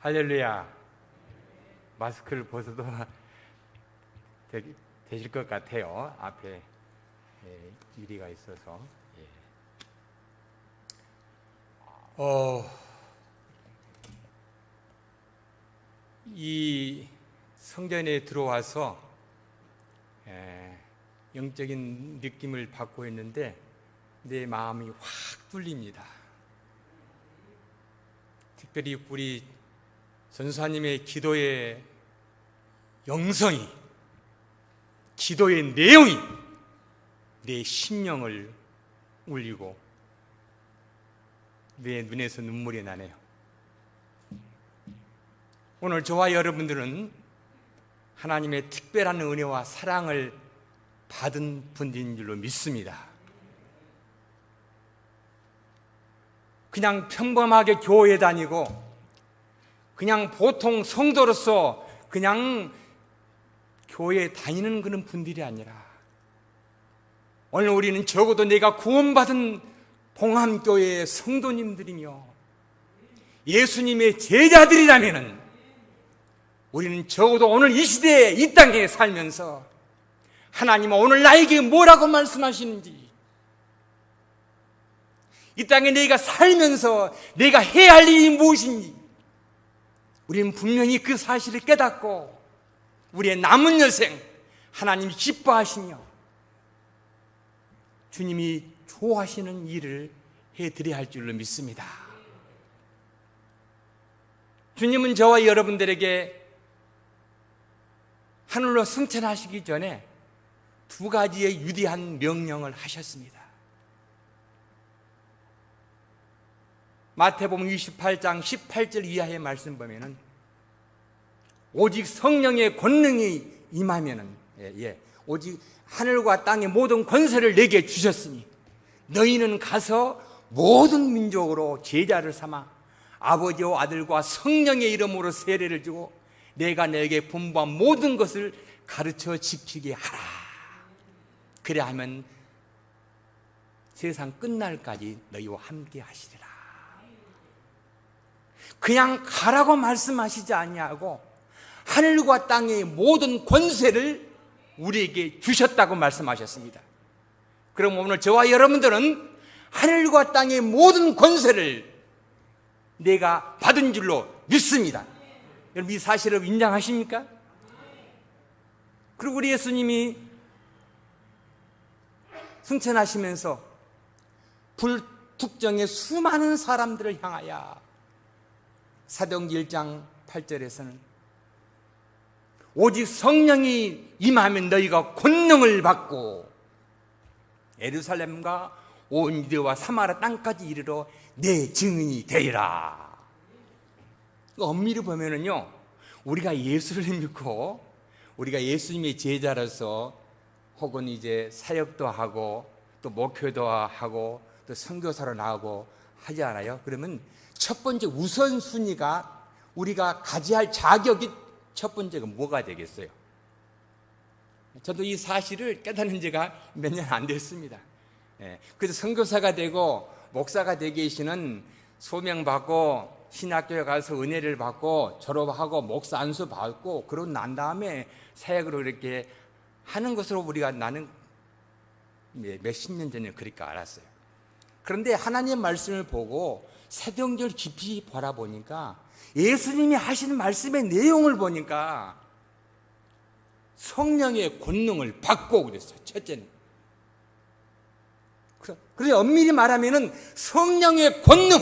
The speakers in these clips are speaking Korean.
할렐루야. 마스크를 벗어도 되실 것 같아요. 앞에 유리가 있어서. 이 성전에 들어와서 영적인 느낌을 받고 있는데 내 마음이 확 뚫립니다. 특별히 우리 전사님의 기도의 영성이, 기도의 내용이 내 심령을 울리고 내 눈에서 눈물이 나네요. 오늘 저와 여러분들은 하나님의 특별한 은혜와 사랑을 받은 분들인 줄로 믿습니다. 그냥 평범하게 교회에 다니고 그냥 보통 성도로서 그냥 교회에 다니는 그런 분들이 아니라 오늘 우리는 적어도 내가 구원받은 봉함교회의 성도님들이며 예수님의 제자들이라면 우리는 적어도 오늘 이 시대에 이 땅에 살면서 하나님은 오늘 나에게 뭐라고 말씀하시는지, 이 땅에 내가 살면서 내가 해야 할 일이 무엇인지 우리는 분명히 그 사실을 깨닫고 우리의 남은 여생 하나님이 기뻐하시며 주님이 좋아하시는 일을 해드려야 할 줄로 믿습니다. 주님은 저와 여러분들에게 하늘로 승천하시기 전에 두 가지의 위대한 명령을 하셨습니다. 마태복음 28장 18절 이하의 말씀 보면은 오직 성령의 권능이 임하면은 오직 하늘과 땅의 모든 권세를 내게 주셨으니 너희는 가서 모든 민족으로 제자를 삼아 아버지와 아들과 성령의 이름으로 세례를 주고 내가 너에게 분부한 모든 것을 가르쳐 지키게 하라. 그래 하면 세상 끝날까지 너희와 함께 하시리라. 그냥 가라고 말씀하시지 아니하고 하늘과 땅의 모든 권세를 우리에게 주셨다고 말씀하셨습니다. 그럼 오늘 저와 여러분들은 하늘과 땅의 모든 권세를 내가 받은 줄로 믿습니다. 여러분 이 사실을 인정하십니까? 그리고 우리 예수님이 승천하시면서 불특정의 수많은 사람들을 향하여 사도행전 1장 8절에서는 오직 성령이 임하면 너희가 권능을 받고 예루살렘과 온 유대와 사마리아 땅까지 이르러 내 증인이 되리라. 엄밀히 보면은요, 우리가 예수를 믿고 우리가 예수님의 제자로서 혹은 이제 사역도 하고 또 목회도 하고 또 선교사로 나오고 하지 않아요? 그러면 첫 번째 우선순위가 우리가 가져야 할 자격이 첫 번째가 뭐가 되겠어요? 저도 이 사실을 깨닫는 지가 몇 년 안 됐습니다. 그래서 선교사가 되고 목사가 되게 계시는 소명받고 신학교에 가서 은혜를 받고 졸업하고 목사 안수 받고 그러고 난 다음에 사역으로 이렇게 하는 것으로 우리가 나는 몇십 년 전에 그렇게 알았어요. 그런데 하나님의 말씀을 보고 사도행전을 깊이 바라보니까 예수님이 하시는 말씀의 내용을 보니까 성령의 권능을 받고 그랬어요. 첫째는. 그래서 엄밀히 말하면 성령의 권능,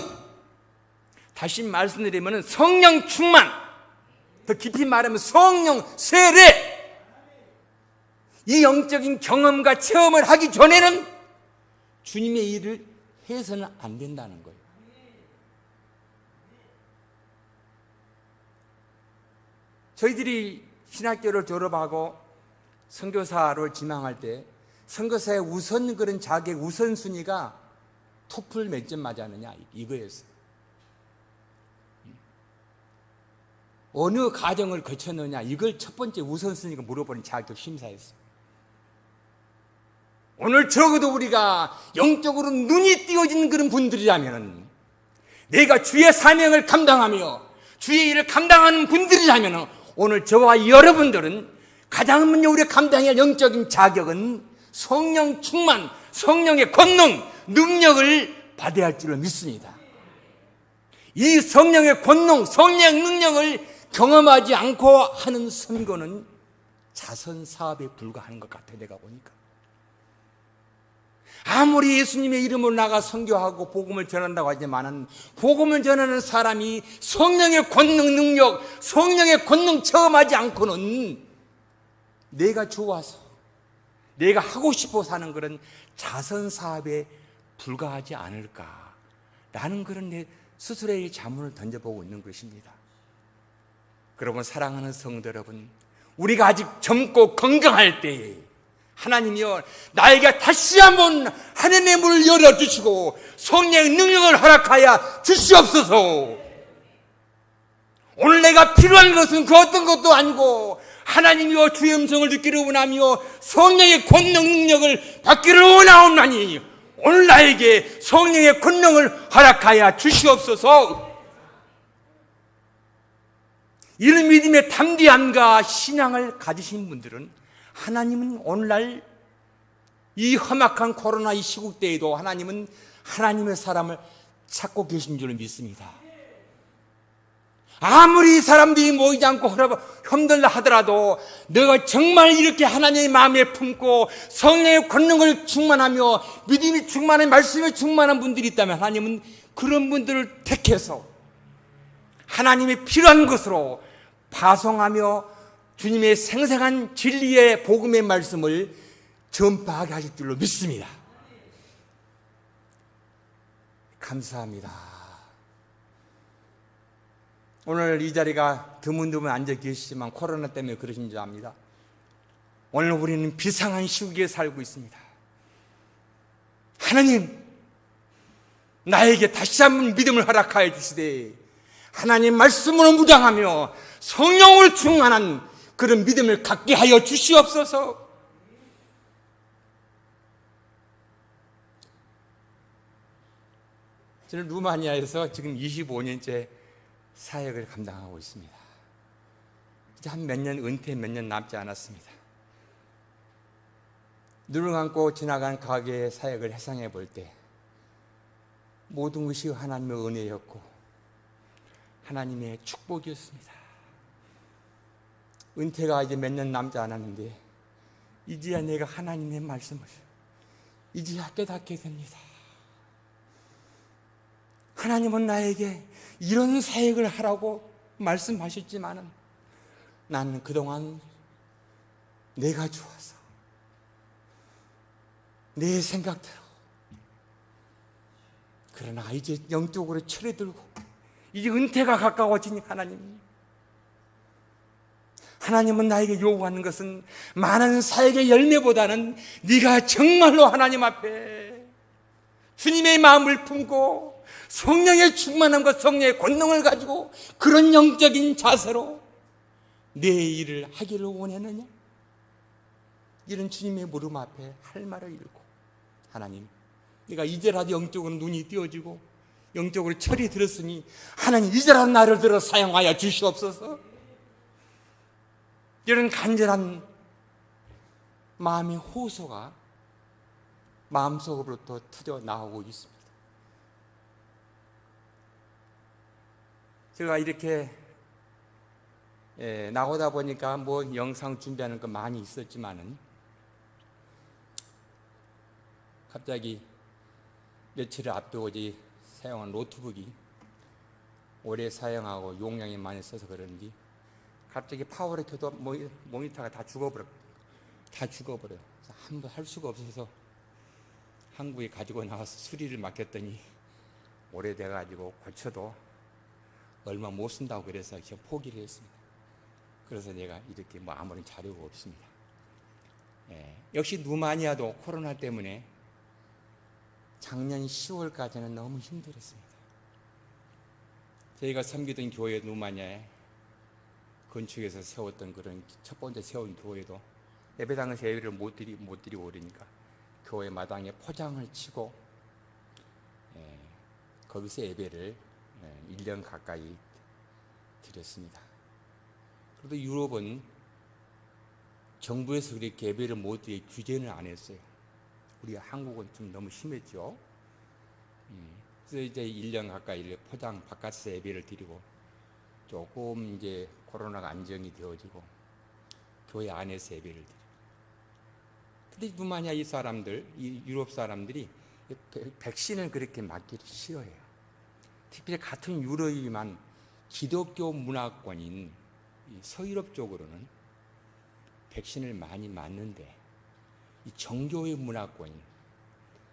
다시 말씀드리면 성령 충만, 더 깊이 말하면 성령 세례, 이 영적인 경험과 체험을 하기 전에는 주님의 일을 해서는 안 된다는 거예요. 저희들이 신학교를 졸업하고 선교사로 지망할 때 선교사의 우선 그런 자격 우선순위가 토플 몇 점 맞았느냐 이거였어요. 어느 과정을 거쳤느냐 이걸 첫 번째 우선순위가 물어보는 자격 심사였어요. 오늘 적어도 우리가 영적으로 눈이 띄어진 그런 분들이라면 내가 주의 사명을 감당하며 주의 일을 감당하는 분들이라면 오늘 저와 여러분들은 가장 먼저 우리가 감당해야 할 영적인 자격은 성령 충만, 성령의 권능, 능력을 받아야 할 줄로 믿습니다. 이 성령의 권능, 성령의 능력을 경험하지 않고 하는 선거는 자선 사업에 불과한 것 같아. 내가 보니까 아무리 예수님의 이름으로 나가 선교하고 복음을 전한다고 하지만은 복음을 전하는 사람이 성령의 권능, 능력, 성령의 권능 체험하지 않고는 내가 좋아서 내가 하고 싶어 사는 그런 자선 사업에 불과하지 않을까라는 그런 내 스스로의 자문을 던져보고 있는 것입니다. 여러분, 사랑하는 성도 여러분, 우리가 아직 젊고 건강할 때에 하나님이여 나에게 다시 한번 하늘의 문을 열어주시고 성령의 능력을 허락하여 주시옵소서. 오늘 내가 필요한 것은 그 어떤 것도 아니고 하나님이여 주의 음성을 듣기를 원하며 성령의 권능 능력을 받기를 원하옵나니 오늘 나에게 성령의 권능을 허락하여 주시옵소서. 이런 믿음의 담대함과 신앙을 가지신 분들은 하나님은 오늘날 이 험악한 코로나 이 시국 때에도 하나님은 하나님의 사람을 찾고 계신 줄 믿습니다. 아무리 사람들이 모이지 않고 힘들다 하더라도 너가 정말 이렇게 하나님의 마음에 품고 성령의 권능을 충만하며 믿음이 충만한 말씀에 충만한 분들이 있다면 하나님은 그런 분들을 택해서 하나님이 필요한 것으로 파송하며 주님의 생생한 진리의 복음의 말씀을 전파하게 하실 줄로 믿습니다. 감사합니다. 오늘 이 자리가 드문드문 앉아 계시지만 코로나 때문에 그러신 줄 압니다. 오늘 우리는 비상한 시국에 살고 있습니다. 하나님, 나에게 다시 한번 믿음을 허락하여 주시되 하나님 말씀으로 무장하며 성령을 충만한 그런 믿음을 갖게 하여 주시옵소서. 저는 루마니아에서 지금 25년째 사역을 감당하고 있습니다. 이제 한 몇 년, 은퇴 몇 년 남지 않았습니다. 눈을 감고 지나간 가게의 사역을 회상해 볼 때 모든 것이 하나님의 은혜였고 하나님의 축복이었습니다. 은퇴가 이제 몇 년 남지 않았는데 이제야 내가 하나님의 말씀을 이제야 깨닫게 됩니다. 하나님은 나에게 이런 사역을 하라고 말씀하셨지만은 나는 그동안 내가 좋아서 내 생각대로, 그러나 이제 영적으로 철이 들고 이제 은퇴가 가까워지니 하나님은 나에게 요구하는 것은 많은 사역의 열매보다는 네가 정말로 하나님 앞에 주님의 마음을 품고 성령의 충만함과 성령의 권능을 가지고 그런 영적인 자세로 내 일을 하기를 원했느냐? 이런 주님의 무릎 앞에 할 말을 읽고, 하나님, 내가 이제라도 영적으로 눈이 띄어지고 영적으로 철이 들었으니 하나님 이제라도 나를 들어 사용하여 주시옵소서. 이런 간절한 마음의 호소가 마음속으로부터 터져 나오고 있습니다. 제가 이렇게 나오다 보니까 뭐 영상 준비하는 거 많이 있었지만은 갑자기 며칠을 앞두고지 사용한 노트북이 오래 사용하고 용량이 많이 써서 그런지 갑자기 파워를 켜도 모니터가 다 죽어버려요. 한번 할 수가 없어서 한국에 가지고 나와서 수리를 맡겼더니 오래돼가지고 고쳐도 얼마 못 쓴다고 그래서 그냥 포기를 했습니다. 그래서 내가 이렇게 아무런 자료가 없습니다. 역시 루마니아도 코로나 때문에 작년 10월까지는 너무 힘들었습니다. 저희가 섬기던 교회 루마니아에 건축에서 세웠던 그런 첫 번째 세운 교회도 예배당에서 예배를 못 드리고 그러니까 교회 마당에 포장을 치고 거기서 예배를 1년 가까이 드렸습니다. 그래도 유럽은 정부에서 그렇게 예배를 모두에 규제는 안 했어요. 우리 한국은 좀 너무 심했죠. 그래서 이제 1년 가까이 포장 바깥에서 예배를 드리고 조금 이제 코로나가 안정이 되어지고 교회 안에서 예배를 드리고. 근데 뿐만이 아니라 이 사람들, 이 유럽 사람들이 백신을 그렇게 맞기를 싫어해요. 특별히 같은 유럽이만 기독교 문화권인 서유럽 쪽으로는 백신을 많이 맞는데 이 정교의 문화권인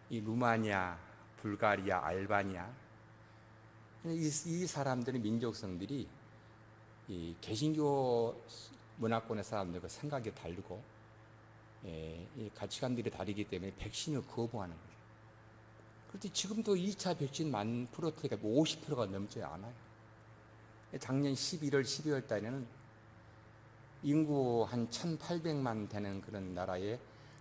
이 루마니아, 불가리아, 알바니아 이 사람들의 민족성들이 이 개신교 문화권의 사람들과 생각이 다르고 이 가치관들이 다르기 때문에 백신을 거부하는 거예요. 그런데 지금도 2차 백신 맞는 프로테가 50%가 넘지 않아요. 작년 11월, 12월 달에는 인구 한 1,800만 되는 그런 나라에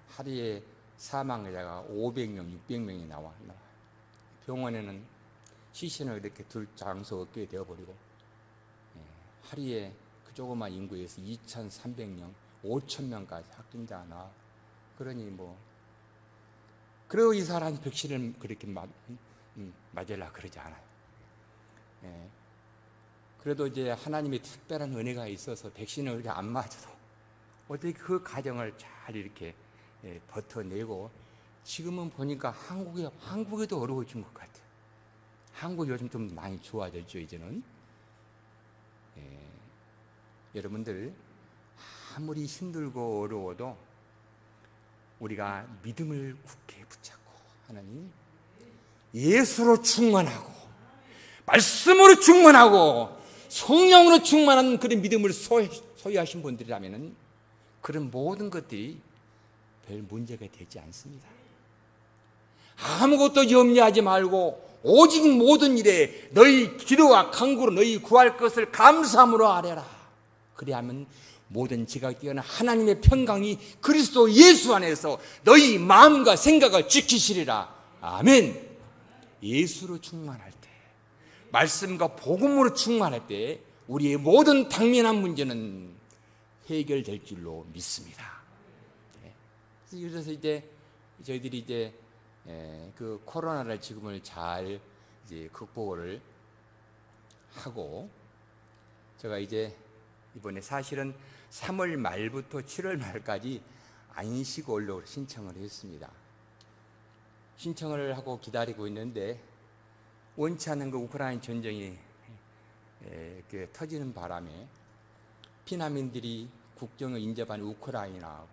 하루에 사망자가 500명, 600명이 나와요. 병원에는 시신을 이렇게 둘 장소 없게 되어버리고 하루에 그 조그만 인구에서 2,300명, 5,000명까지 확진자가 나와. 그러니 뭐 그리고 이 사람이 백신을 그렇게 맞으려 그러지 않아요. 그래도 이제 하나님의 특별한 은혜가 있어서 백신을 이렇게 안 맞아도 어떻게 그 과정을 잘 이렇게 버텨내고 지금은 보니까 한국에도 어려워진 것 같아요. 한국 요즘 좀 많이 좋아졌죠, 이제는. 여러분들 아무리 힘들고 어려워도 우리가 믿음을 굳게 붙잡고 하나님 예수로 충만하고 말씀으로 충만하고 성령으로 충만한 그런 믿음을 소유하신 분들이라면 그런 모든 것들이 별 문제가 되지 않습니다. 아무것도 염려하지 말고 오직 모든 일에 너희 기도와 간구로 너희 구할 것을 감사함으로 아뢰라. 그리하면 모든 지각이 뛰어난 하나님의 평강이 그리스도 예수 안에서 너희 마음과 생각을 지키시리라. 아멘. 예수로 충만할 때, 말씀과 복음으로 충만할 때 우리의 모든 당면한 문제는 해결될 줄로 믿습니다. 그래서 이제 저희들이 이제 그 코로나를 지금을 잘 이제 극복을 하고 제가 이제 이번에 사실은 3월 말부터 7월 말까지 안식 원로를 신청을 했습니다. 신청을 하고 기다리고 있는데 원치 않는 그 우크라이나 전쟁이 터지는 바람에 피난민들이 국경을 인접한 우크라이나,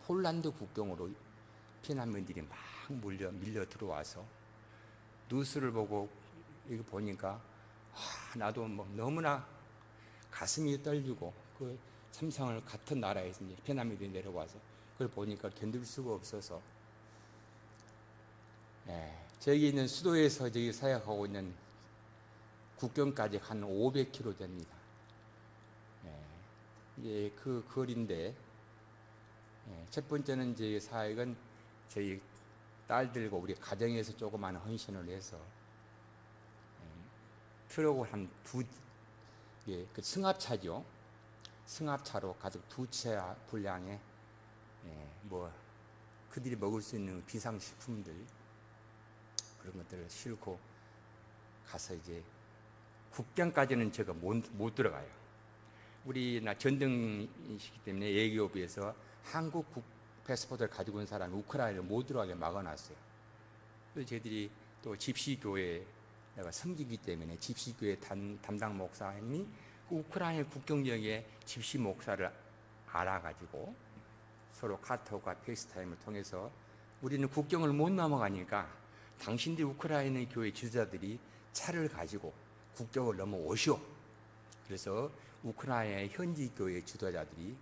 폴란드 국경으로 피난민들이 막 밀려 들어와서 뉴스를 보고 이거 보니까 나도 뭐 너무나 가슴이 떨리고 그 참상을 같은 나라에서 이제 피난민들이 내려와서 그걸 보니까 견딜 수가 없어서 저기 있는 수도에서 저기 사역하고 있는 국경까지 한 500km 됩니다. 이제 그 거리인데 첫 번째는 제 사역은 저희 딸들과 우리 가정에서 조그마한 헌신을 해서 트럭을 한 그 승합차죠. 승합차로 가득 2채 분량의 뭐 그들이 먹을 수 있는 비상식품들 그런 것들을 싣고 가서 이제 국경까지는 제가 못 들어가요. 우리나 전등이시기 때문에 예교부에서 한국 패스포트를 가지고 온 사람이 우크라이나를 못 들어가게 막아놨어요. 그래서 저희들이 또 집시교회가 섬기기 때문에 집시교회 담당 목사님이 그 우크라이나 국경 지역에 집시 목사를 알아가지고 서로 카톡과 페이스타임을 통해서 우리는 국경을 못 넘어가니까 당신들 우크라이나 교회 지도자들이 차를 가지고 국경을 넘어오시오. 그래서 우크라이나의 현지 교회 지도자들이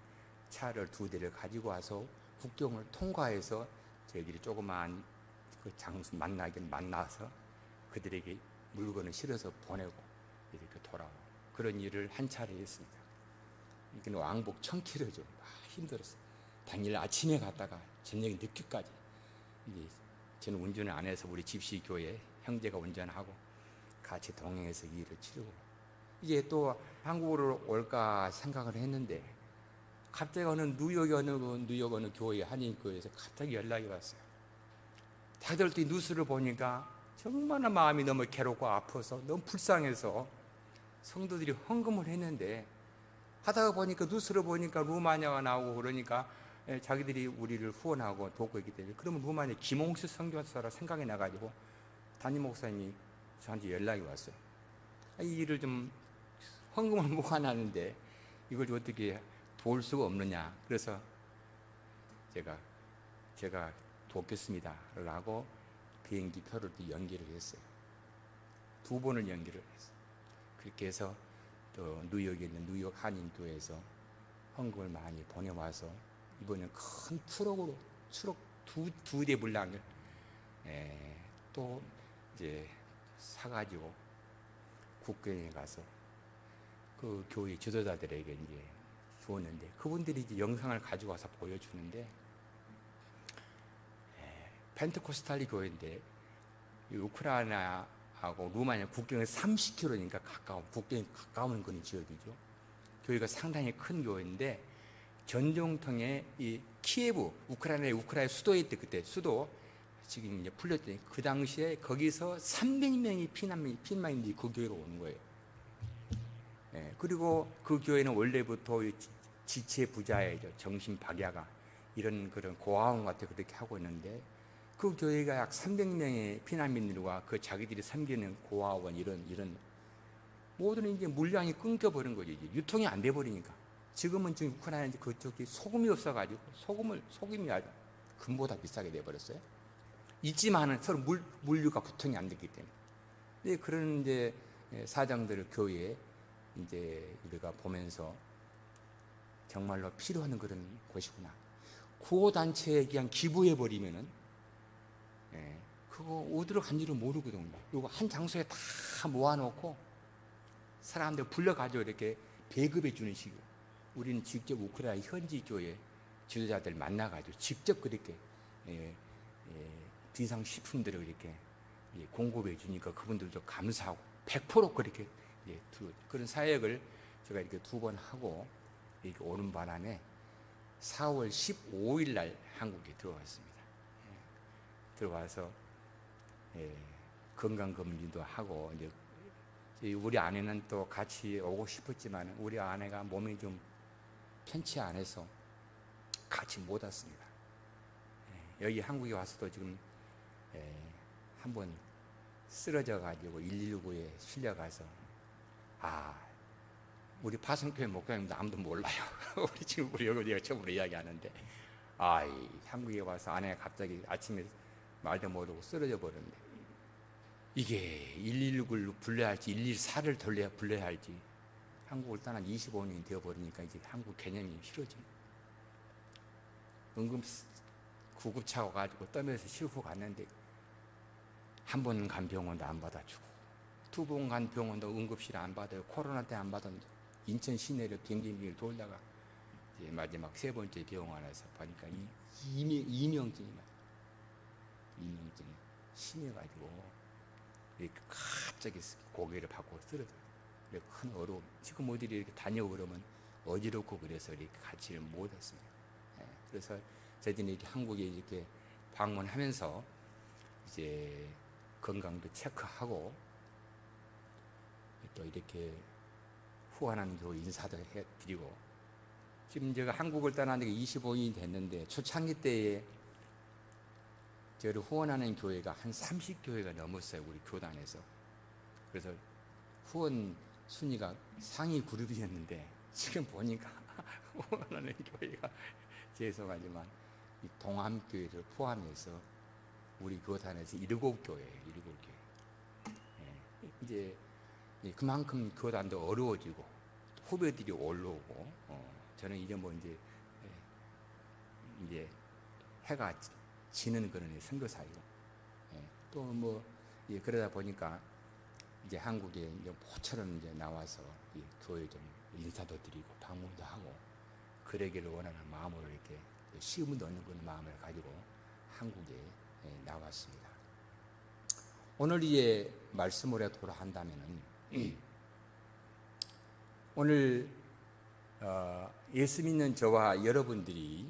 차를 2대를 가지고 와서 국경을 통과해서 저희들이 조그마한 그 장소 만나서 그들에게 물건을 실어서 보내고 이렇게 돌아오고 그런 일을 한 차례 했습니다. 이게 왕복 1000km죠. 힘들었어요. 당일 아침에 갔다가 저녁 늦게까지 저는 운전을 안 해서 우리 집시 교회 형제가 운전하고 같이 동행해서 일을 치르고 이제 또 한국으로 올까 생각을 했는데 갑자기 뉴욕 어느 교회 한인교회에서 갑자기 연락이 왔어요. 다들 또 뉴스를 보니까 정말 마음이 너무 괴롭고 아파서 너무 불쌍해서 성도들이 헌금을 했는데 하다가 보니까 뉴스를 보니까 루마니아가 나오고 그러니까 자기들이 우리를 후원하고 돕고 있기 때문에 그러면 루마니아 김홍수 선교사라 생각이 나가지고 담임 목사님이 저한테 연락이 왔어요. 이 일을 좀 헌금을 모아놨는데 이걸 어떻게 도울 수가 없느냐. 그래서 제가 돕겠습니다 라고 비행기 표를 연기를 했어요. 2번을 연기를 했어요. 그렇게 해서 또 뉴욕에 있는 뉴욕 한인교회에서 헌금을 많이 보내와서 이번에 큰 트럭으로 두 대 분량을 또 이제 사가지고 국경에 가서 그 교회 지도자들에게 이제 주었는데 그분들이 이제 영상을 가지고 와서 보여주는데 펜테코스탈리 교회인데 우크라이나하고 루마니아 국경에서 30km니까 국경에 가까운 그런 지역이죠. 교회가 상당히 큰 교회인데 전정통에 이 키예브 우크라이나 수도에 있대. 그때 수도 지금 이제 풀렸더니 그 당시에 거기서 300명이 피난민들이 그 교회로 오는 거예요. 그리고 그 교회는 원래부터 지체 부자예요. 정신 박야가 이런 그런 고아원 같은 그렇게 하고 있는데 그 교회가 약 300명의 피난민들과 그 자기들이 섬기는 고아원 이런 모든 이제 물량이 끊겨버린 거죠. 이제 유통이 안 돼 버리니까. 지금은 지금 우크라이나 그쪽이 소금이 없어가지고 소금이 아주 금보다 비싸게 돼 버렸어요. 있지만은 서로 물류가 구통이 안 됐기 때문에. 근데 그런 이제 사장들 교회에 이제 우리가 보면서 정말로 필요한 그런 곳이구나. 구호단체에 그냥 기부해 버리면은 그거 어디로 간지를 모르거든요. 그리고 한 장소에 다 모아놓고 사람들 불러가지고 이렇게 배급해 주는 식이에요. 우리는 직접 우크라이나 현지 교회 지도자들 만나가지고 직접 그렇게 비상식품들을 이렇게 공급해 주니까 그분들도 감사하고 100% 그렇게 그런 사역을 제가 이렇게 2번 하고 이렇게 오는 바람에 4월 15일 날 한국에 들어왔습니다. 들어와서 건강검진도 하고 이제 우리 아내는 또 같이 오고 싶었지만 우리 아내가 몸이 좀 편치 않아서 같이 못 왔습니다. 여기 한국에 와서도 지금 한번 쓰러져 가지고 119에 실려가서 우리 파송교회 목사님도 아무도 몰라요. 우리 여기 처음으로 이야기하는데 한국에 와서 아내가 갑자기 아침에 말도 못하고 쓰러져 버렸는데 이게 119를 불러야 할지 114를 불러야 할지 한국을 떠난 25년이 되어버리니까 이제 한국 개념이 싫어집니다. 구급차가 가지고 떠면서 싣고 갔는데 한 번 간 병원도 안 받아주고 2번 간 병원도 응급실 안 받아요. 코로나 때 안 받았는데 인천 시내로 비행기를 돌다가 이제 마지막 3번째 병원 안에서 보니까 이명증이 심해가지고 이렇게 갑자기 고개를 받고 쓰러져요. 큰 어려움. 지금 어디를 이렇게 다녀오고 그러면 어지럽고 그래서 이렇게 같이를 못했습니다. 그래서 저희들이 이렇게 한국에 이렇게 방문하면서 이제 건강도 체크하고 또 이렇게 후원하는 인사도 해드리고 지금 제가 한국을 떠난 지가 25년이 됐는데 초창기 때에 저를 후원하는 교회가 한 30교회가 넘었어요. 우리 교단에서. 그래서 후원 순위가 상위 그룹이었는데 지금 보니까 후원하는 교회가 죄송하지만 이 동암교회를 포함해서 우리 교단에서 7교회예요. 7교회. 이제 그만큼 교단도 어려워지고 후배들이 올라오고 저는 이제 이제 해가 지는 그런 선교사이고 또 그러다 보니까 이제 한국에 이제 모처럼 이제 나와서 이 교회 좀 인사도 드리고 방문도 하고 그러기를 원하는 마음으로 이렇게 시험을 넣는 그런 마음을 가지고 한국에 나왔습니다. 오늘 이 말씀으로 돌아한다면은 오늘 예수 믿는 저와 여러분들이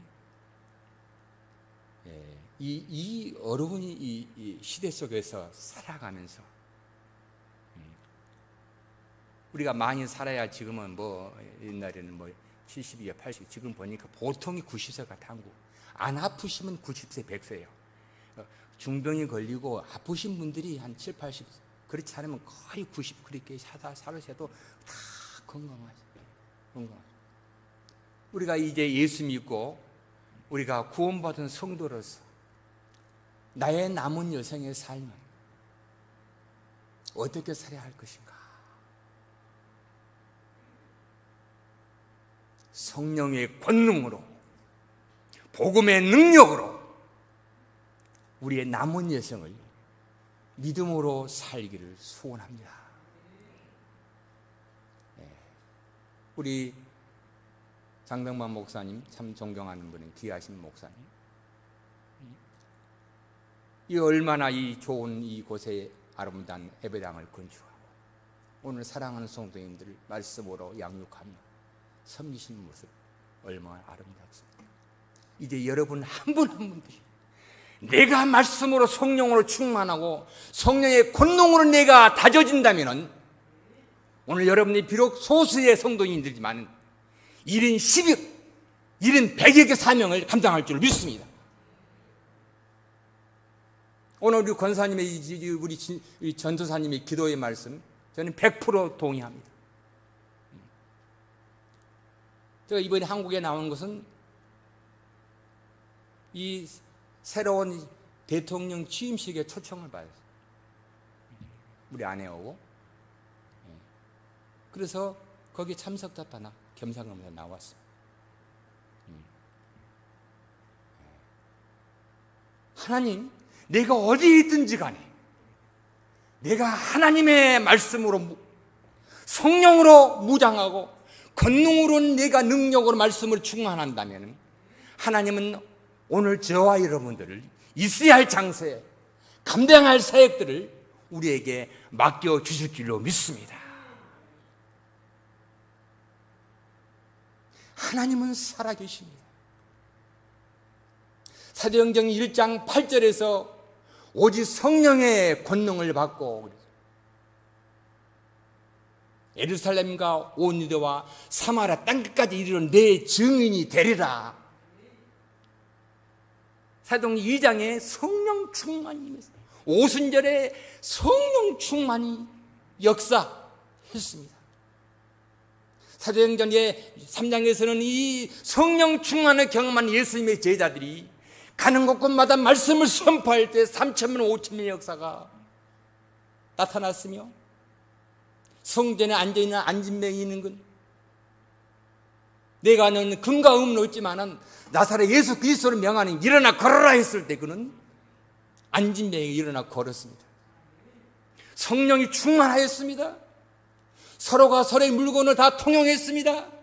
이 어려운 이 시대 속에서 살아가면서 우리가 많이 살아야 지금은 뭐 옛날에는 뭐 70이야 80, 지금 보니까 보통이 90세가 당구. 안 아프시면 90세 100세예요. 중병이 걸리고 아프신 분들이 한 7, 80, 그렇지 않으면 거의 90 그렇게 살으셔도 다 건강하죠. 우리가 이제 예수 믿고 우리가 구원받은 성도로서 나의 남은 여생의 삶은 어떻게 살아야 할 것인가? 성령의 권능으로, 복음의 능력으로 우리의 남은 여생을 믿음으로 살기를 소원합니다. 우리 장병만 목사님 참 존경하는 분은 귀하신 목사님. 이 얼마나 이 좋은 이곳에 아름다운 예배당을 건축하고 오늘 사랑하는 성도님들을 말씀으로 양육하며 섬기시는 모습 얼마나 아름답습니까? 이제 여러분 한 분 한 분들이 내가 말씀으로 성령으로 충만하고 성령의 권능으로 내가 다져진다면 오늘 여러분이 비록 소수의 성도님들이지만 1인 10억, 1인 100억의 사명을 감당할 줄 믿습니다. 오늘 우리 권사님의 우리 전도사님의 기도의 말씀 저는 100% 동의합니다. 제가 이번에 한국에 나온 것은 이 새로운 대통령 취임식에 초청을 받았어요. 우리 아내하고. 그래서 거기 참석답하나 겸사겸사 나왔어요. 하나님, 내가 어디에 있든지 간에 내가 하나님의 말씀으로 성령으로 무장하고 권능으로 내가 능력으로 말씀을 충만한다면 하나님은 오늘 저와 여러분들을 있어야 할 장소에 감당할 사역들을 우리에게 맡겨주실 줄로 믿습니다. 하나님은 살아계십니다. 사도행전 1장 8절에서 오직 성령의 권능을 받고 예루살렘과 온 유대와 사마리아 땅끝까지 이르러 내 증인이 되리라. 사도행전 2장에 성령 충만이 임했어요. 오순절에 성령 충만이 역사했습니다. 사도행전의 3장에서는 이 성령 충만을 경험한 예수님의 제자들이 가는 곳곳마다 말씀을 선포할 때 3,000명, 5,000명의 역사가 나타났으며 성전에 앉아있는 안진뱅이 있는 건 내가 너는 금과 금은 없지만은 나사렛 예수 그리스도를 명하니 일어나 걸어라 했을 때 그는 안진뱅이가 일어나 걸었습니다. 성령이 충만하였습니다. 서로가 서로의 물건을 다 통용했습니다.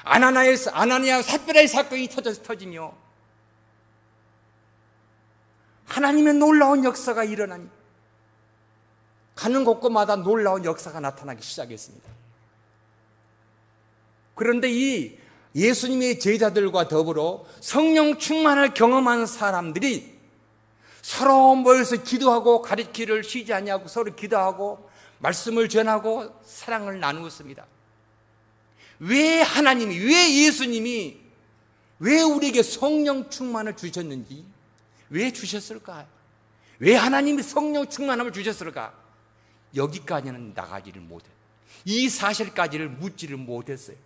아나니아 삽비라의 사건이 터지며 하나님의 놀라운 역사가 일어나니 가는 곳곳마다 놀라운 역사가 나타나기 시작했습니다. 그런데 이 예수님의 제자들과 더불어 성령 충만을 경험한 사람들이 서로 모여서 기도하고 가르치기를 쉬지 아니하고 서로 기도하고 말씀을 전하고 사랑을 나누었습니다. 왜 하나님이, 왜 예수님이, 왜 우리에게 성령 충만을 주셨는지, 왜 주셨을까? 왜 하나님이 성령 충만함을 주셨을까? 여기까지는 나가지를 못했어요. 이 사실까지를 묻지를 못했어요.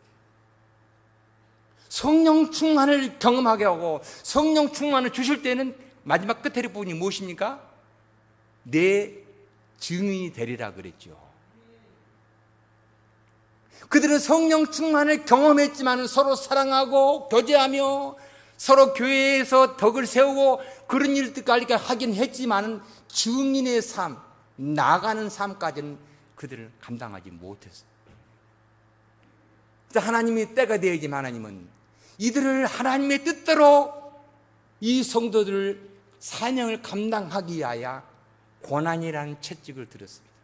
성령 충만을 경험하게 하고 성령 충만을 주실 때는 마지막 끝에 부분이 무엇입니까? 내 증인이 되리라 그랬죠. 그들은 성령 충만을 경험했지만 서로 사랑하고 교제하며 서로 교회에서 덕을 세우고 그런 일들까지 하긴 했지만 증인의 삶, 나가는 삶까지는 그들을 감당하지 못했어요. 하나님이 때가 되어야지만 하나님은 이들을 하나님의 뜻대로 이 성도들을 사명을 감당하기 위하여 고난이라는 채찍을 들었습니다.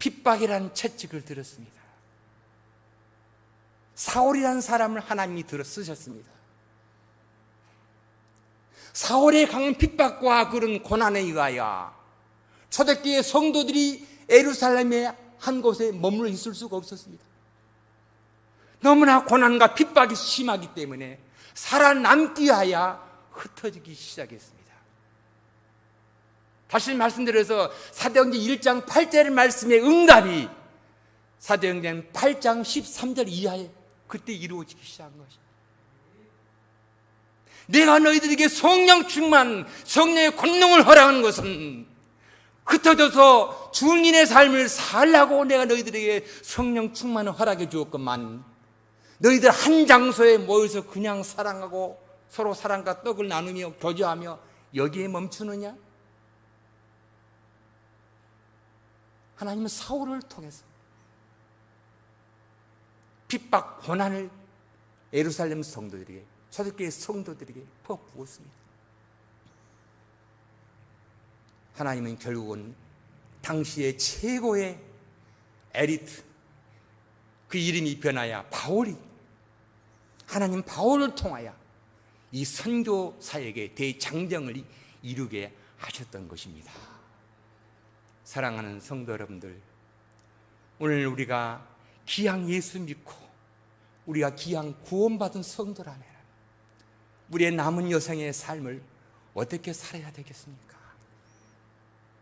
핍박이라는 채찍을 들었습니다. 사울이라는 사람을 하나님이 들어 쓰셨습니다. 사울의 강한 핍박과 그런 고난에 의하여 초대교회 성도들이 예루살렘의 한 곳에 머물러 있을 수가 없었습니다. 너무나 고난과 핍박이 심하기 때문에 살아남기 위하여 흩어지기 시작했습니다. 다시 말씀드려서 사도행전 1장 8절의 말씀의 응답이 사도행전 8장 13절 이하에 그때 이루어지기 시작한 것입니다. 내가 너희들에게 성령 충만, 성령의 권능을 허락하는 것은 흩어져서 주인의 삶을 살라고 내가 너희들에게 성령 충만을 허락해 주었건만, 너희들 한 장소에 모여서 그냥 사랑하고 서로 사랑과 떡을 나누며 교제하며 여기에 멈추느냐? 하나님은 사울을 통해서 핍박, 고난을 예루살렘 성도들에게, 초대교회 성도들에게 퍼부었습니다. 하나님은 결국은 당시의 최고의 엘리트, 그 이름이 변하여 바울이, 하나님 바울을 통하여 이 선교 사역의 대장정을 이루게 하셨던 것입니다. 사랑하는 성도 여러분들, 오늘 우리가 기양 예수 믿고 우리가 기양 구원받은 성도라면 우리의 남은 여생의 삶을 어떻게 살아야 되겠습니까?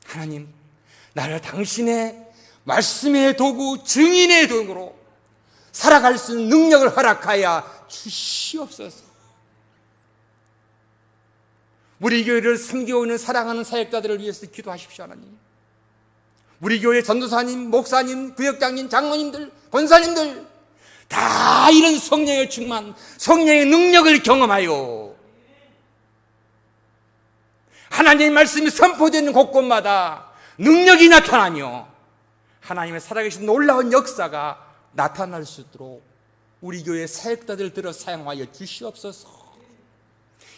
하나님, 나를 당신의 말씀의 도구, 증인의 도구로 살아갈 수 있는 능력을 허락하여 주시옵소서. 우리 교회를 섬기고 있는 사랑하는 사역자들을 위해서 기도하십시오. 하나님, 우리 교회 전도사님, 목사님, 구역장님, 장로님들, 권사님들 다 이런 성령의 충만, 성령의 능력을 경험하여 하나님의 말씀이 선포되는 곳곳마다 능력이 나타나며 하나님의 살아계신 놀라운 역사가 나타날 수 있도록 우리 교회 사역자들 들어 사용하여 주시옵소서.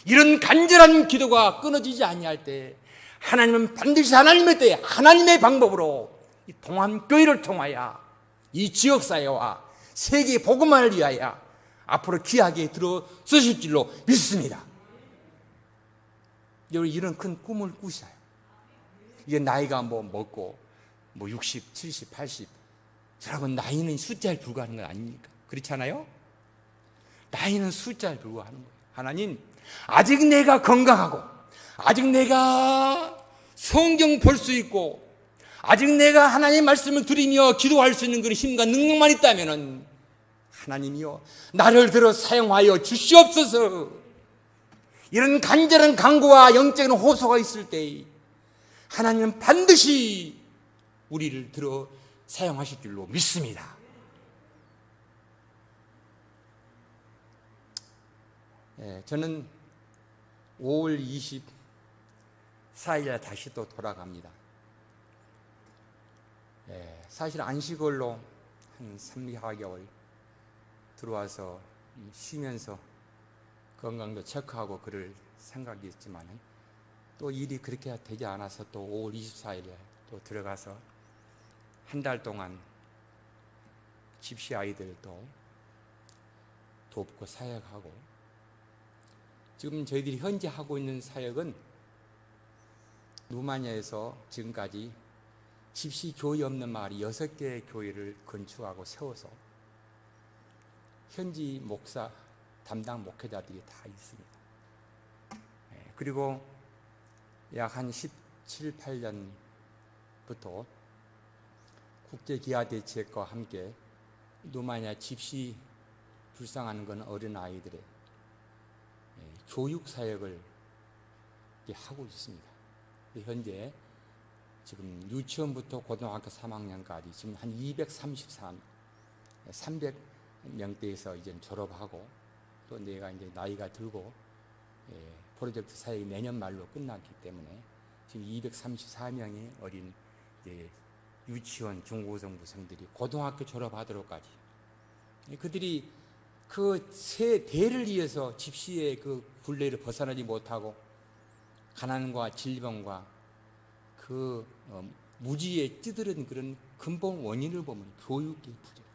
이런 간절한 기도가 끊어지지 아니할 때 하나님은 반드시 하나님의 때에 하나님의 방법으로 이 동암교회를 통하여 이 지역사회와 세계 복음화를 위하여 앞으로 귀하게 들어 쓰실 줄로 믿습니다. 여러분, 이런 큰 꿈을 꾸셔요. 이게 나이가 먹고 60, 70, 80, 여러분, 나이는 숫자에 불과하는 건 아닙니까? 그렇지 않아요? 나이는 숫자에 불과하는 거예요. 하나님, 아직 내가 건강하고 아직 내가 성경 볼 수 있고 아직 내가 하나님의 말씀을 드리며 기도할 수 있는 그런 힘과 능력만 있다면 하나님이여, 나를 들어 사용하여 주시옵소서. 이런 간절한 간구와 영적인 호소가 있을 때 하나님은 반드시 우리를 들어 사용하실 줄로 믿습니다. 저는 5월 24일에 다시 또 돌아갑니다. 사실 안식월로 한 3, 4개월 들어와서 쉬면서 건강도 체크하고 그럴 생각이었지만 또 일이 그렇게 되지 않아서 또 5월 24일에 또 들어가서 한 달 동안 집시 아이들도 돕고 사역하고, 지금 저희들이 현재 하고 있는 사역은 루마니아에서 지금까지 집시 교회 없는 마을 6개의 교회를 건축하고 세워서 현지 목사 담당 목회자들이 다 있습니다. 그리고 약 한 17, 18년부터 국제기아대책과 함께 루마니아 집시 불쌍한 건 어린아이들의 교육사역을 하고 있습니다. 현재 지금 유치원부터 고등학교 3학년까지 지금 한 300명대에서 이제 졸업하고, 또 내가 이제 나이가 들고 프로젝트 사역이 내년 말로 끝났기 때문에 지금 234명의 어린 유치원 중고등부생들이 고등학교 졸업하도록까지, 그들이 그 새 대를 위해서 집시의 그 굴레를 벗어나지 못하고 가난과 질병과 그 무지에 찌들은 그런 근본 원인을 보면 교육의 부족,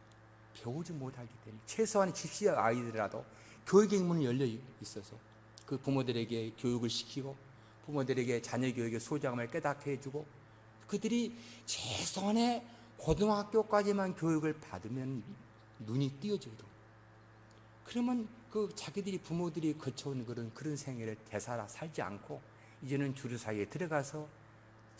배우지 못하기 때문에 최소한 집시 아이들이라도 교육의 문이 열려 있어서 그 부모들에게 교육을 시키고 부모들에게 자녀 교육의 소중함을 깨닫게 해주고 그들이 최소한의 고등학교까지만 교육을 받으면 눈이 띄어지거든. 그러면 그 자기들이 부모들이 거쳐온 그런 생애를 되살아 살지 않고 이제는 주류 사이에 들어가서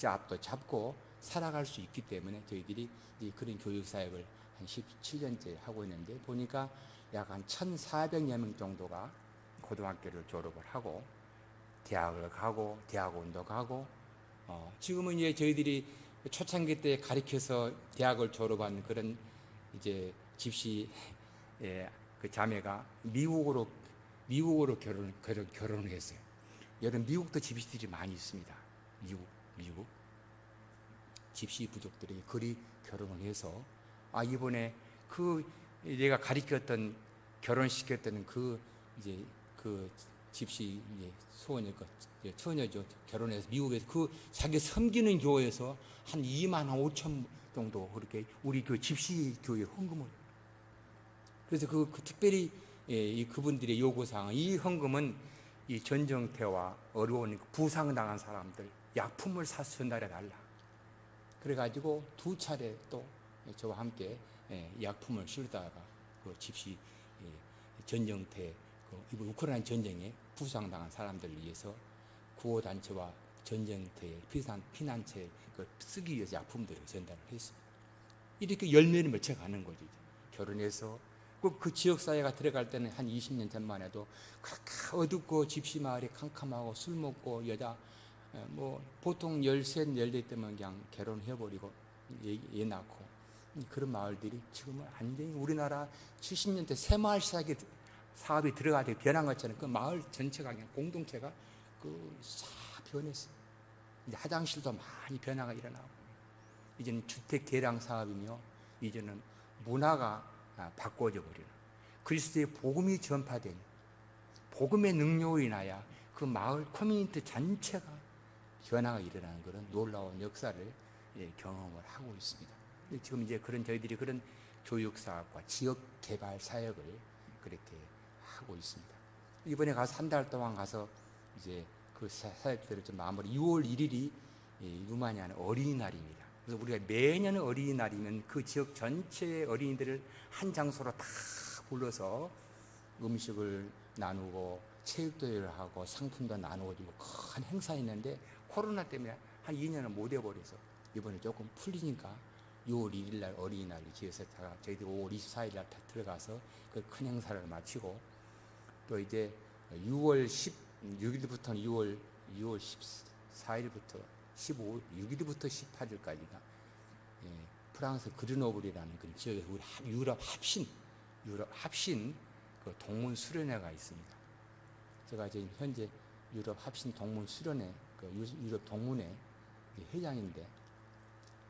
앞도 잡고 살아갈 수 있기 때문에 저희들이 그런 교육 사역을 한 17년째 하고 있는데 보니까 약 한 1,400여 명 정도가 고등학교를 졸업을 하고 대학을 가고 대학원도 가고 지금은 이제 저희들이 초창기 때 가르쳐서 대학을 졸업한 그런 이제 집시 그 자매가 미국으로 결혼을 했어요. 여러분 미국도 집시들이 많이 있습니다. 미국 집시 부족들이 그리 결혼을 해서 이번에 그 내가 가르쳤던 결혼시켰던 그 집시 처녀죠. 결혼해서 미국에서 그 자기 섬기는 교회에서 한 2만 5천 정도 그렇게 우리 그 집시 교회 헌금을. 그래서 그 특별히 이 그분들의 요구사항 이 헌금은 이 전쟁태와 어려운 부상당한 사람들 약품을 사서 전달해 달라. 그래가지고 2차례 또 저와 함께 약품을 실다가 그 집시 전쟁태 이번 우크라이나 전쟁에 부상당한 사람들을 위해서 구호단체와 전쟁터의 피난처에 쓰기 위해서 약품들을 전달을 했습니다. 이렇게 열매를 맺혀가는 거죠. 결혼해서 그 지역사회가 들어갈 때는 한 20년 전만 해도 그렇게 어둡고 집시마을이 캄캄하고 술 먹고 여자 보통 13, 14 때면 그냥 결혼해버리고 애 낳고 그런 마을들이 지금은 완전히 우리나라 70년대 새마을 사업이 들어가게 변한 것처럼 그 마을 전체가 그냥 공동체가 싹 변했어요. 이제 화장실도 많이 변화가 일어나고 이제는 주택 개량 사업이며 이제는 문화가 바꿔져 버리는 그리스도의 복음이 전파된 복음의 능력으로 인하여 그 마을 커뮤니티 전체가 변화가 일어나는 그런 놀라운 역사를 경험을 하고 있습니다. 지금 이제 저희들이 그런 교육 사업과 지역 개발 사역을 그렇게 하고 있습니다. 이번에 가서 한 달 동안 가서 이제 그 사역들을 좀 마무리. 6월 1일이 루마니아는 어린이날입니다. 그래서 우리가 매년 어린이날이면 그 지역 전체의 어린이들을 한 장소로 다 불러서 음식을 나누고 체육대회를 하고 상품도 나누고 큰 행사했는데 코로나 때문에 한 2년을 못 해버려서 이번에 조금 풀리니까 6월 1일 날 어린이날을 기해서 저희들이 5월 24일 날 들어가서 그 큰 행사를 마치고 또 이제 6월 16일부터 6월 14일부터 6일부터 18일까지가 프랑스 그르노블이라는 그 지역에서 우리 유럽 합신 그 동문 수련회가 있습니다. 제가 지금 현재 유럽 합신 동문 수련회 유럽 동문회 회장인데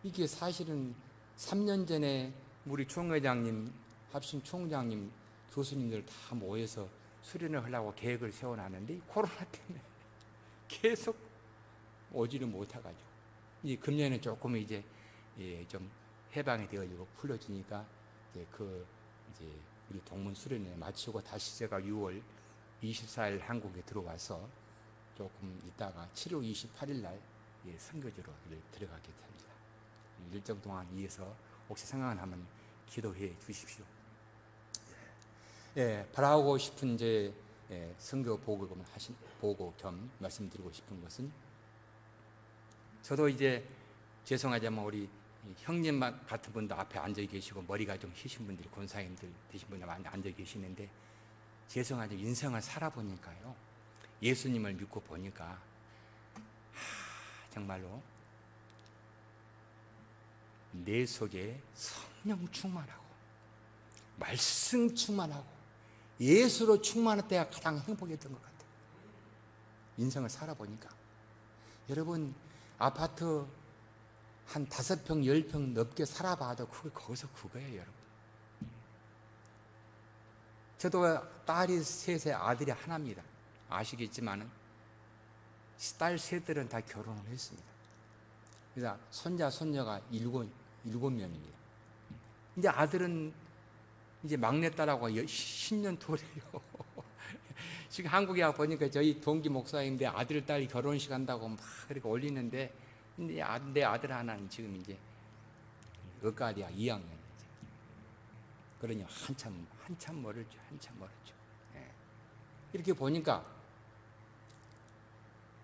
이게 사실은 3년 전에 우리 총회장님, 합신 총장님, 교수님들 다 모여서 수련을 하려고 계획을 세워놨는데 코로나 때문에 계속 오지를 못해가지고 이제 금년에 조금 이제 좀 해방이 되어지고 풀려지니까 이제 우리 동문 수련회 마치고 다시 제가 6월 24일 한국에 들어와서 조금 있다가 7월 28일 날 선교지로 들어가게 됩니다. 일정 동안 위해서 혹시 생각하면 기도해 주십시오. 바라고 싶은 제 선교 보고 겸 말씀드리고 싶은 것은 저도 이제 죄송하지만 우리 형님 같은 분도 앞에 앉아 계시고 머리가 좀 희신 분들이 권사님들 되신 분들 많이 앉아 계시는데 죄송하지만 인생을 살아보니까요 예수님을 믿고 보니까 정말로 내 속에 성령 충만하고 말씀 충만하고 예수로 충만할 때가 가장 행복했던 것 같아요. 인생을 살아보니까 여러분 아파트 한 5평, 10평 넘게 살아봐도 거기서 그거예요, 여러분. 저도 딸이 셋에 아들이 하나입니다. 아시겠지만 딸 셋들은 다 결혼을 했습니다. 그래서 손자, 손녀가 일곱 명입니다. 이제 아들은 이제 막내딸하고 10년 터래요. 지금 한국에 와 보니까 저희 동기 목사인데 아들, 딸 결혼식 한다고 막 그렇게 올리는데, 내 아들 하나는 지금 이제 의과대학 2학년. 그러니 한참 멀었죠. 예. 이렇게 보니까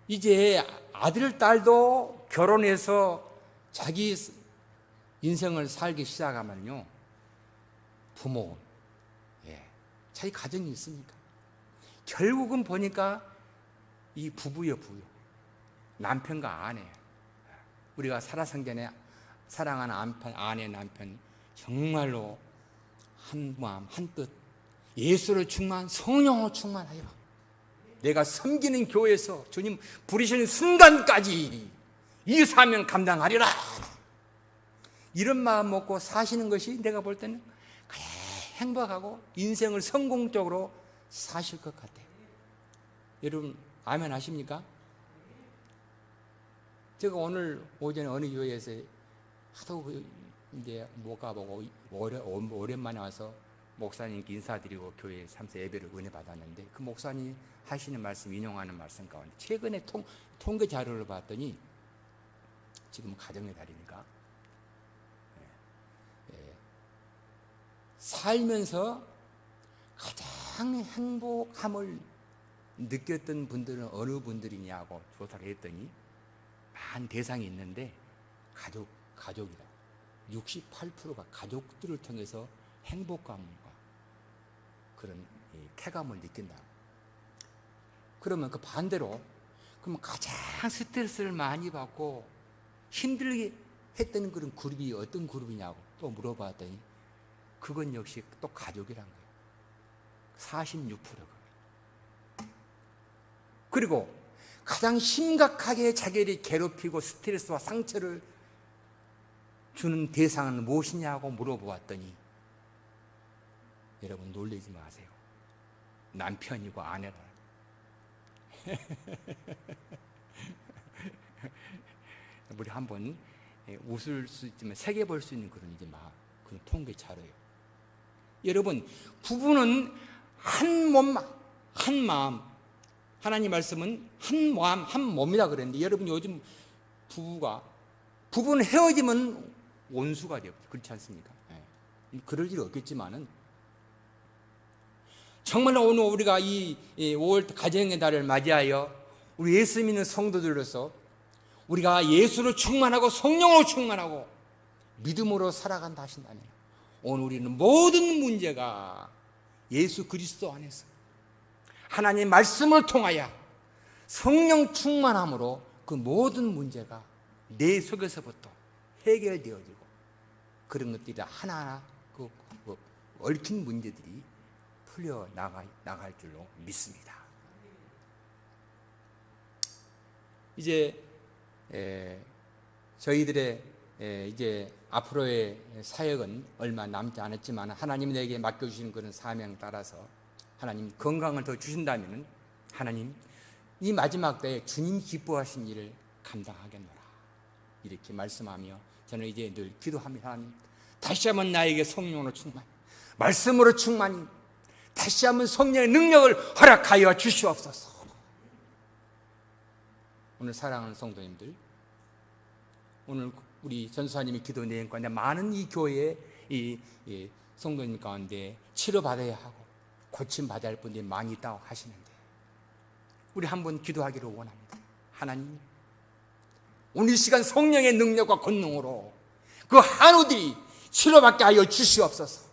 이제 아들, 딸도 결혼해서 자기 인생을 살기 시작하면요, 부모, 자기 가정이 있으니까 결국은 보니까 이 부부요, 부부. 남편과 아내. 우리가 살아생전에 사랑하는 아내, 남편, 정말로 한 마음, 한 뜻, 예수로 충만, 성령으로 충만하여 내가 섬기는 교회에서 주님 부르시는 순간까지 이 사명 감당하리라. 이런 마음 먹고 사시는 것이 내가 볼 때는 가장 행복하고 인생을 성공적으로 사실 것 같아요. 여러분 아멘 하십니까? 제가 오늘 오전에 어느 교회에서 하도 이제 못 가보고 오랜만에 와서 목사님께 인사드리고 교회 3세 예배를 은혜 받았는데, 그 목사님 하시는 말씀, 인용하는 말씀 가운데 최근에 통계 자료를 봤더니 지금 가정의 달이니까 살면서 가장 행복함을 느꼈던 분들은 어느 분들이냐고 조사를 했더니 많은 대상이 있는데 가족이다. 68%가 가족들을 통해서 행복감과 그런 쾌감을 느낀다. 그러면 그 반대로, 그러면 가장 스트레스를 많이 받고 힘들게 했던 그런 그룹이 어떤 그룹이냐고 또 물어봤더니 그건 역시 또 가족이란 거예요. 46%가. 그리고 가장 심각하게 자기를 괴롭히고 스트레스와 상처를 주는 대상은 무엇이냐고 물어보았더니, 여러분 놀라지 마세요. 남편이고 아내라. 우리 한번 웃을 수 있지만 새겨볼 수 있는 그런 그런 통계 자료예요. 여러분, 부부는 한 몸, 한 마음. 하나님 말씀은 한 마음, 한 몸이라 그랬는데, 여러분 요즘 부부는 헤어지면 원수가 돼요. 그렇지 않습니까? 그럴 일 없겠지만은, 정말로 오늘 우리가 이 5월 가정의 달을 맞이하여 우리 예수 믿는 성도들로서 우리가 예수로 충만하고 성령으로 충만하고 믿음으로 살아간다 하신다면, 오늘 우리는 모든 문제가 예수 그리스도 안에서 하나님의 말씀을 통하여 성령 충만함으로 그 모든 문제가 내 속에서부터 해결되어지고, 그런 것들이 하나하나 그 얽힌 문제들이 풀려 나갈 줄로 믿습니다. 이제 저희들의 이제 앞으로의 사역은 얼마 남지 않았지만, 하나님이 내게 맡겨주신 그런 사명 따라서 하나님 건강을 더 주신다면, 하나님 이 마지막 때에 주님 기뻐하신 일을 감당하겠노라, 이렇게 말씀하며 저는 이제 늘 기도합니다. 하나님 다시 한번 나에게 성령으로 충만, 말씀으로 충만히 다시 한번 성령의 능력을 허락하여 주시옵소서. 오늘 사랑하는 성도님들, 오늘 우리 전수사님의 기도 내용 가운데 많은 이 교회의 이 성도님 가운데 치료받아야 하고 고침받아야 할 분들이 많이 있다고 하시는데, 우리 한번 기도하기를 원합니다. 하나님, 오늘 이 시간 성령의 능력과 권능으로 그 한우들이 치료받게 하여 주시옵소서.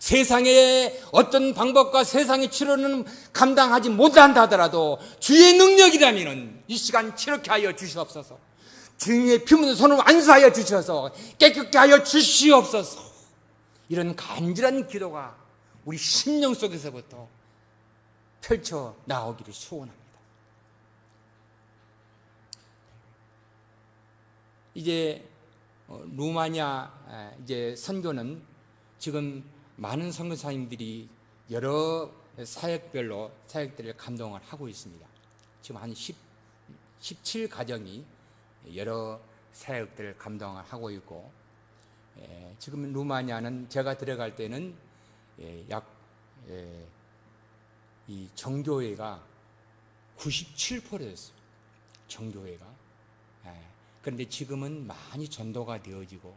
세상의 어떤 방법과 세상의 치료는 감당하지 못한다 하더라도 주의 능력이라면 이 시간 치료케 하여 주시옵소서. 주님의 피 묻은 손을 안수하여 주셔서 깨끗게 하여 주시옵소서. 이런 간절한 기도가 우리 심령 속에서부터 펼쳐 나오기를 소원합니다. 이제 루마니아 이제 선교는 지금 많은 선교사님들이 여러 사역들을 감동을 하고 있습니다. 지금 한 17가정이 여러 사역들을 감당을 하고 있고, 지금 루마니아는 제가 들어갈 때는 이 정교회가 97%였어요. 정교회가. 그런데 지금은 많이 전도가 되어지고,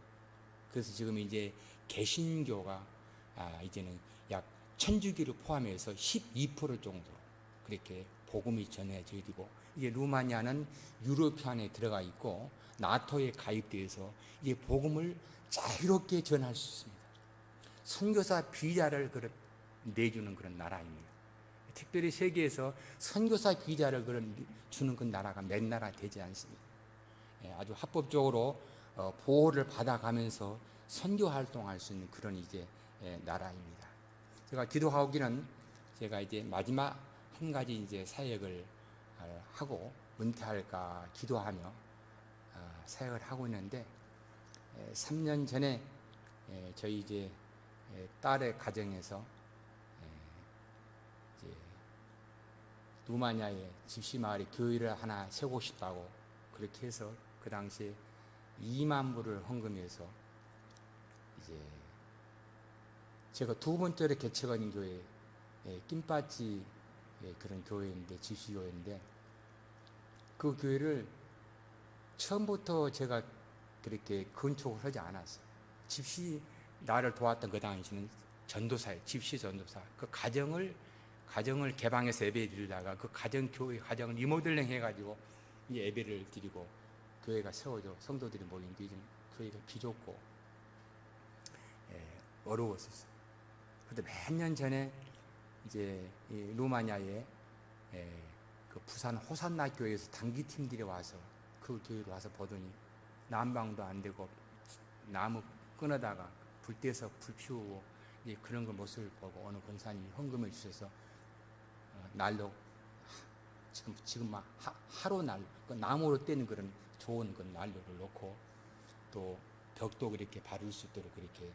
그래서 지금 이제 개신교가 이제는 약 천주교를 포함해서 12% 정도 그렇게 복음이 전해지고, 이제 루마니아는 유럽 안에 들어가 있고 나토에 가입되어서 이제 복음을 자유롭게 전할 수 있습니다. 선교사 비자를 내주는 그런 나라입니다. 특별히 세계에서 선교사 비자를 주는 그 나라가 몇 나라 되지 않습니다. 아주 합법적으로 보호를 받아가면서 선교 활동할 수 있는 그런 이제 나라입니다. 제가 기도하기는 제가 이제 마지막 한 가지 이제 사역을 하고 은퇴할까 기도하며 사역을 하고 있는데, 3년 전에 저희 이제 딸의 가정에서 이제 루마니아의 집시마을에 교회를 하나 세우고 싶다고 그렇게 해서 그 당시에 2만 불을 헌금해서 이제 제가 두 번째로 개척한 교회 낀빠찌 그런 교회인데, 집시교회인데, 그 교회를 처음부터 제가 그렇게 건축을 하지 않았어요. 집시 나를 도왔던 그 당시는 전도사예요. 집시 전도사. 그 가정을 개방해서 예배 드리다가 그 가정을 리모델링 해가지고 이 예배를 드리고 교회가 세워져 성도들이 모인 게 교회가 비좁고 어려웠었어요. 그런데 몇 년 전에 이제 이 루마니아에 그 부산 호산나 교회에서 단기팀들이 와서 그 교회로 와서 보더니 난방도 안 되고 나무 끊어다가 불 떼서 불 피우고 그런 그 모습을 보고 어느 권사님이 헌금을 주셔서 난로 지금 막 하루 난로 그 나무로 떼는 그런 좋은 그 난로를 놓고 또 벽도 그렇게 바를 수 있도록 그렇게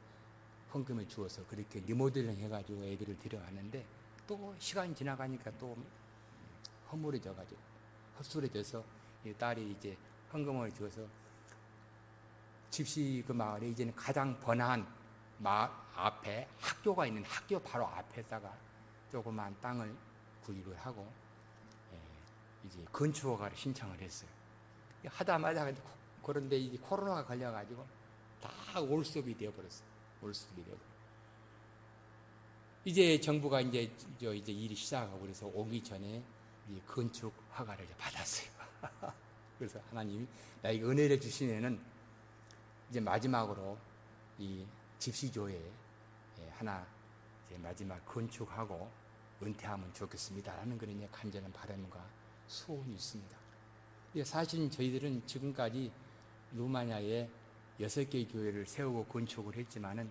헌금을 주어서 그렇게 리모델링 해가지고 예배를 드려왔는데, 또 시간이 지나가니까 또 허물어져가지고 헛술해져서 딸이 이제 헌금을 주어서 집시 그 마을에 이제는 가장 번화한 마을 앞에 학교가 있는 학교 바로 앞에다가 조그만 땅을 구입을 하고 이제 건축허가를 신청을 했어요. 하다마자 그런데 이제 코로나가 걸려가지고 다 올수업이 되어버렸어요. 올수업이 되어버렸어요. 이제 정부가 이제 일이 시작하고 그래서 오기 전에 이 건축 허가를 받았어요. 그래서 하나님이 나에게 은혜를 주시면은 이제 마지막으로 이 집시교회 하나 이제 마지막 건축하고 은퇴하면 좋겠습니다라는 그런 이제 간절한 바람과 소원이 있습니다. 사실 저희들은 지금까지 루마니아에 6개 교회를 세우고 건축을 했지만은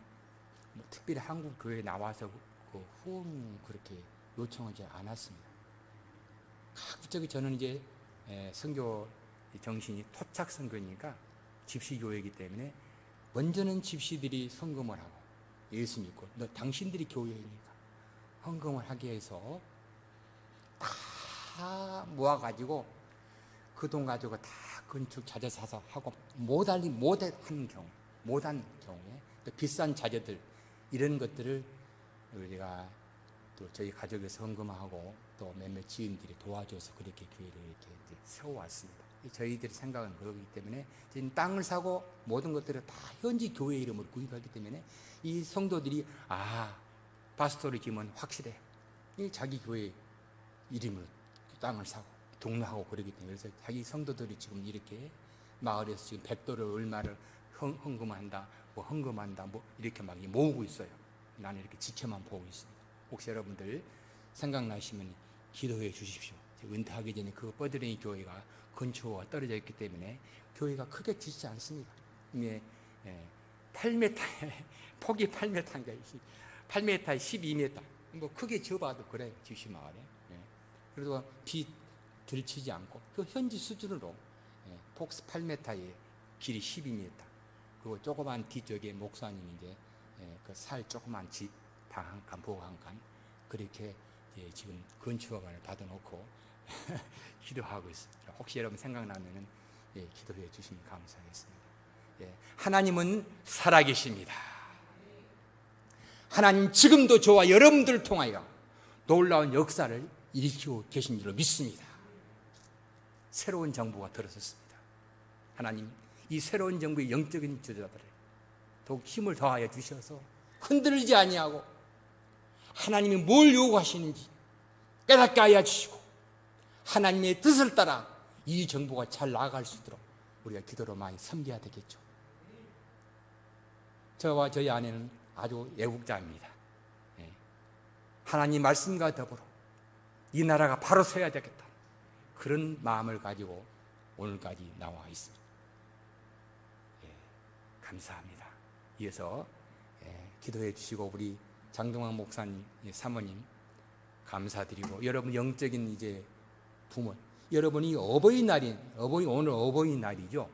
뭐 특별히 한국 교회에 나와서 그 후원 그렇게 요청하지 않았습니다. 갑자기 저는 이제 선교 정신이 토착 선교니까 집시 교회이기 때문에 먼저는 집시들이 헌금을 하고 예수 믿고 너 당신들이 교회이니까 헌금을 하게 해서 다 모아가지고 그 돈 가지고 다 건축 자재 사서 하고 못한 경우에 또 비싼 자재들 이런 것들을 우리가 또 저희 가족에서 헌금하고 또 몇몇 지인들이 도와줘서 그렇게 교회를 이렇게 세워왔습니다. 저희들의 생각은 그렇기 때문에 땅을 사고 모든 것들을 다 현지 교회 이름으로 구입하기 때문에 이 성도들이 파스토리 김은 확실해. 이 자기 교회 이름으로 땅을 사고 등록하고 그러기 때문에 그래서 자기 성도들이 지금 이렇게 마을에서 지금 100도를 얼마를 헌금한다, 뭐 이렇게 막 모으고 있어요. 나는 이렇게 지켜만 보고 있습니다. 혹시 여러분들 생각나시면 기도해 주십시오. 은퇴하기 전에 그 뻐드레이 교회가 건축허가 떨어져 있기 때문에 교회가 크게 짓지 않습니다. 이게 8m 폭이 8m인가 8m에 12m 뭐 크게 지어봐도 그래요. 집시 마을에. 그래도 비 들치지 않고 그 현지 수준으로 폭 8m에 길이 12m 그리고 조그만 뒤쪽에 목사님이 이제 그 살 조그만 집 방 한 칸, 보호 한 칸 그렇게 지금 건축허가를 받아놓고 기도하고 있습니다. 혹시 여러분 생각나면은 기도해 주시면 감사하겠습니다. 하나님은 살아계십니다. 하나님 지금도 저와 여러분들을 통하여 놀라운 역사를 일으키고 계신 줄로 믿습니다. 새로운 정부가 들어섰습니다. 하나님, 이 새로운 정부의 영적인 지도자들을 더욱 힘을 더하여 주셔서 흔들리지 아니하고 하나님이 뭘 요구하시는지 깨닫게 하여 주시고 하나님의 뜻을 따라 이 정부가 잘 나아갈 수 있도록 우리가 기도로 많이 섬겨야 되겠죠. 저와 저희 아내는 아주 애국자입니다. 하나님 말씀과 더불어 이 나라가 바로 서야 되겠다, 그런 마음을 가지고 오늘까지 나와 있습니다. 감사합니다. 이어서 기도해 주시고 우리 장동환 목사님, 사모님 감사드리고, 여러분 영적인 이제 부모, 여러분이 오늘 어버이날이죠.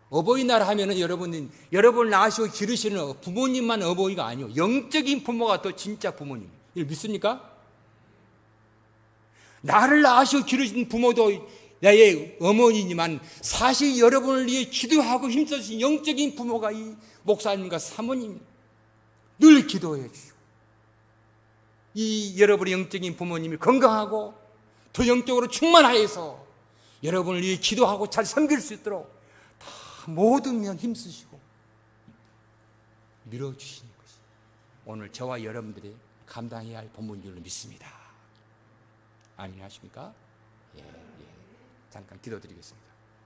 어버이날 하면은 여러분을 낳으시고 기르시는 부모님만 어버이가 아니요, 영적인 부모가 또 진짜 부모님. 이걸 믿습니까? 나를 낳으시고 기르신 부모도 나의 어머니지만 사실 여러분을 위해 기도하고 힘써주신 영적인 부모가 이 목사님과 사모님, 늘 기도해 주시고, 이 여러분의 영적인 부모님이 건강하고 더 영적으로 충만하여서 여러분을 위해 기도하고 잘 섬길 수 있도록 다 모든 면 힘쓰시고 밀어주시는 것이 오늘 저와 여러분들이 감당해야 할 본분인 줄로 믿습니다. 아멘 하십니까? 잠깐 기도드리겠습니다.